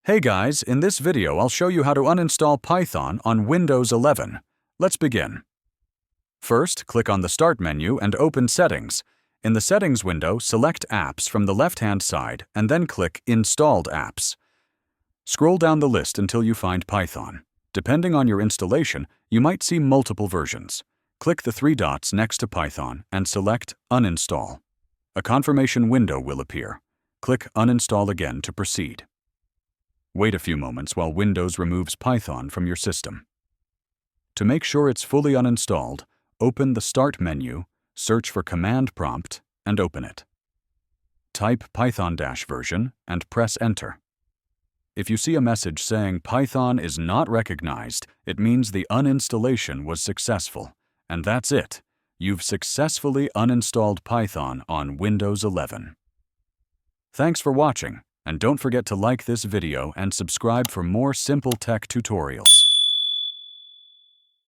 Hey guys, in this video I'll show you how to uninstall Python on Windows 11. Let's begin. First, click on the Start menu and open Settings. In the Settings window, select Apps from the left-hand side and then click Installed Apps. Scroll down the list until you find Python. Depending on your installation, you might see multiple versions. Click the three dots next to Python and select Uninstall. A confirmation window will appear. Click Uninstall again to proceed. Wait a few moments while Windows removes Python from your system. To make sure it's fully uninstalled, open the Start menu, search for Command Prompt, and open it. Type Python-version and press Enter. If you see a message saying Python is not recognized, it means the uninstallation was successful. And that's it. You've successfully uninstalled Python on Windows 11. Thanks for watching. And don't forget to like this video and subscribe for more simple tech tutorials.